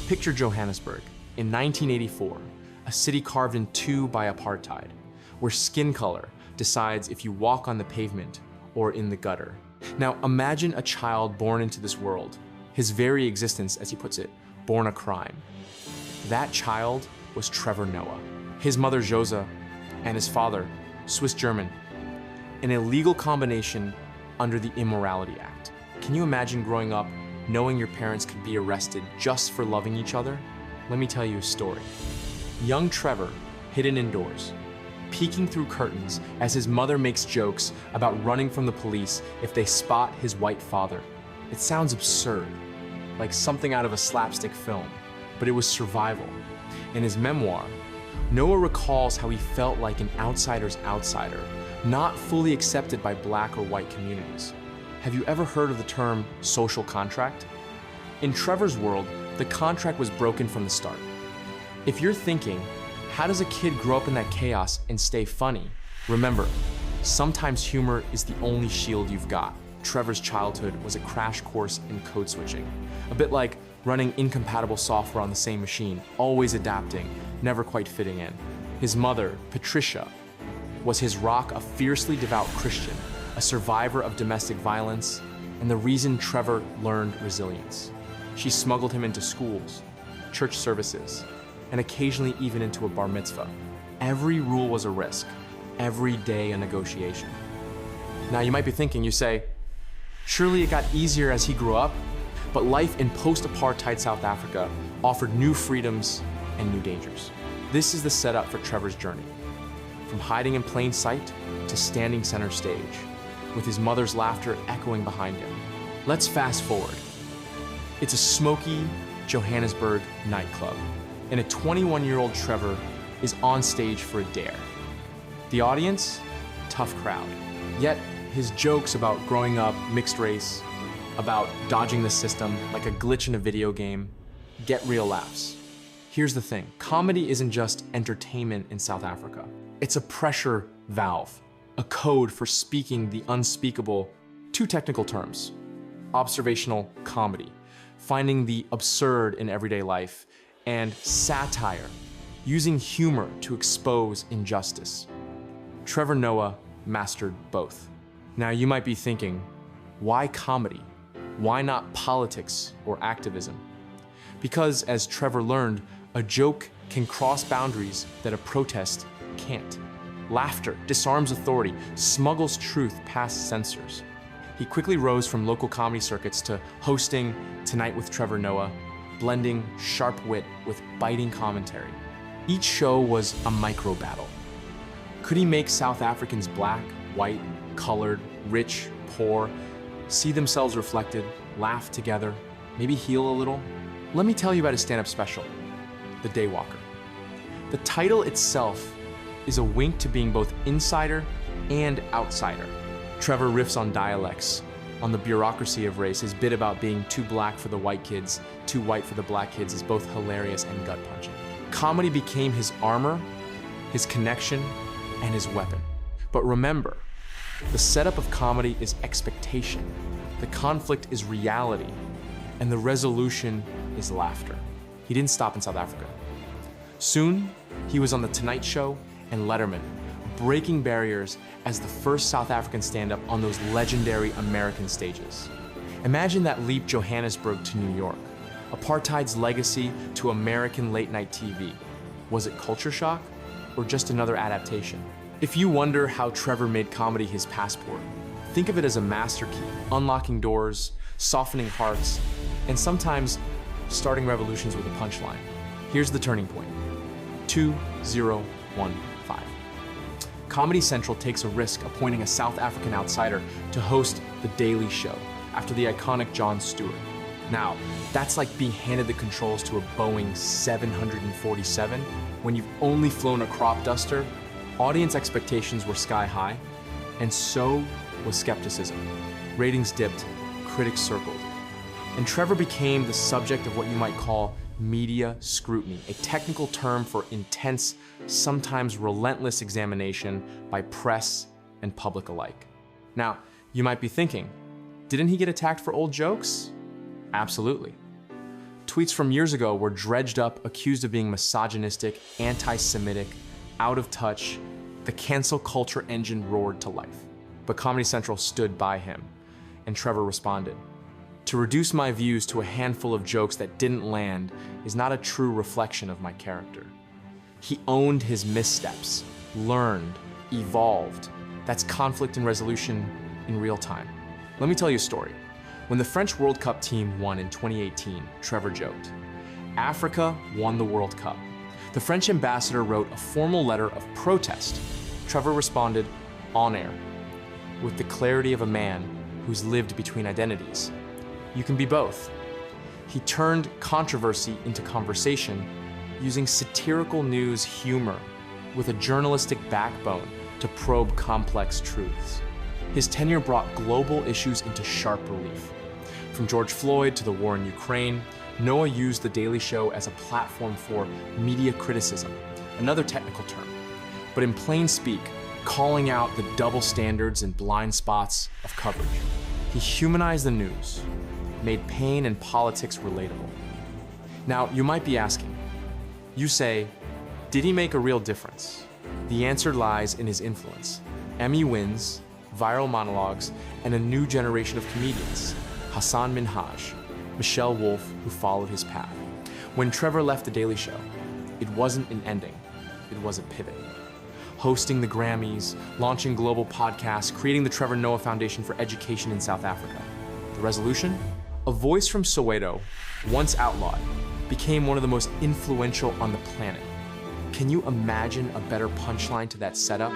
Picture Johannesburg in 1984, a city carved in two by apartheid, where skin color decides if you walk on the pavement or in the gutter. Now imagine a child born into this world, his very existence, as he puts it, born a crime. That child was Trevor Noah. His mother Josa and his father, Swiss German, an illegal combination under the Immorality Act. Can you imagine growing up knowing your parents could be arrested just for loving each other? Let me tell you a story. Young Trevor, hidden indoors, peeking through curtains as his mother makes jokes about running from the police if they spot his white father. It sounds absurd, like something out of a slapstick film, but it was survival. In his memoir, Noah recalls how he felt like an outsider's outsider, not fully accepted by Black or white communities. Have you ever heard of the term social contract? In Trevor's world, the contract was broken from the start. If you're thinking, how does a kid grow up in that chaos and stay funny? Remember, sometimes humor is the only shield you've got. Trevor's childhood was a crash course in code switching, a bit like running incompatible software on the same machine, always adapting, never quite fitting in. His mother, Patricia, was his rock, a fiercely devout Christian, a survivor of domestic violence, and the reason Trevor learned resilience. She smuggled him into schools, church services, and occasionally even into a bar mitzvah. Every rule was a risk, every day a negotiation. Now you might be thinking, you say, surely it got easier as he grew up, but life in post-apartheid South Africa offered new freedoms and new dangers. This is the setup for Trevor's journey, from hiding in plain sight to standing center stage, with his mother's laughter echoing behind him. Let's fast forward. It's a smoky Johannesburg nightclub, and a 21-year-old Trevor is on stage for a dare. The audience, tough crowd. Yet his jokes about growing up mixed race, about dodging the system like a glitch in a video game, get real laughs. Here's the thing, comedy isn't just entertainment in South Africa. It's a pressure valve, a code for speaking the unspeakable, two technical terms: observational comedy, finding the absurd in everyday life, and satire, using humor to expose injustice. Trevor Noah mastered both. Now you might be thinking, why comedy? Why not politics or activism? Because, as Trevor learned, a joke can cross boundaries that a protest can't. Laughter disarms authority, smuggles truth past censors. He quickly rose from local comedy circuits to hosting Tonight with Trevor Noah, blending sharp wit with biting commentary. Each show was a micro battle. Could he make South Africans black, white, colored, rich, poor, see themselves reflected, laugh together, maybe heal a little? Let me tell you about his stand-up special, The Daywalker. The title itself is a wink to being both insider and outsider. Trevor riffs on dialects, on the bureaucracy of race. His bit about being too black for the white kids, too white for the black kids is both hilarious and gut-punching. Comedy became his armor, his connection, and his weapon. But remember, the setup of comedy is expectation, the conflict is reality, and the resolution is laughter. He didn't stop in South Africa. Soon, he was on The Tonight Show and Letterman, breaking barriers as the first South African stand-up on those legendary American stages. Imagine that leap Johannesburg to New York, apartheid's legacy to American late-night TV. Was it culture shock or just another adaptation? If you wonder how Trevor made comedy his passport, think of it as a master key, unlocking doors, softening hearts, and sometimes starting revolutions with a punchline. Here's the turning point, 2015. Comedy Central takes a risk appointing a South African outsider to host The Daily Show after the iconic Jon Stewart. Now, that's like being handed the controls to a Boeing 747 when you've only flown a crop duster. Audience expectations were sky high, and so was skepticism. Ratings dipped, critics circled. And Trevor became the subject of what you might call media scrutiny, a technical term for intense, sometimes relentless examination by press and public alike. Now, you might be thinking, didn't he get attacked for old jokes? Absolutely. Tweets from years ago were dredged up, accused of being misogynistic, anti-Semitic, out of touch. The cancel culture engine roared to life. But Comedy Central stood by him, and Trevor responded. To reduce my views to a handful of jokes that didn't land is not a true reflection of my character. He owned his missteps, learned, evolved. That's conflict and resolution in real time. Let me tell you a story. When the French World Cup team won in 2018, Trevor joked, "Africa won the World Cup." The French ambassador wrote a formal letter of protest. Trevor responded, on air, with the clarity of a man who's lived between identities. You can be both. He turned controversy into conversation, using satirical news humor with a journalistic backbone to probe complex truths. His tenure brought global issues into sharp relief. From George Floyd to the war in Ukraine, Noah used The Daily Show as a platform for media criticism, another technical term, but in plain speak, calling out the double standards and blind spots of coverage. He humanized the news, made pain and politics relatable. Now, you might be asking, you say, did he make a real difference? The answer lies in his influence. Emmy wins, viral monologues, and a new generation of comedians. Hassan Minhaj, Michelle Wolf, who followed his path. When Trevor left The Daily Show, it wasn't an ending, it was a pivot. Hosting the Grammys, launching global podcasts, creating the Trevor Noah Foundation for Education in South Africa. The resolution? A voice from Soweto, once outlawed, became one of the most influential on the planet. Can you imagine a better punchline to that setup?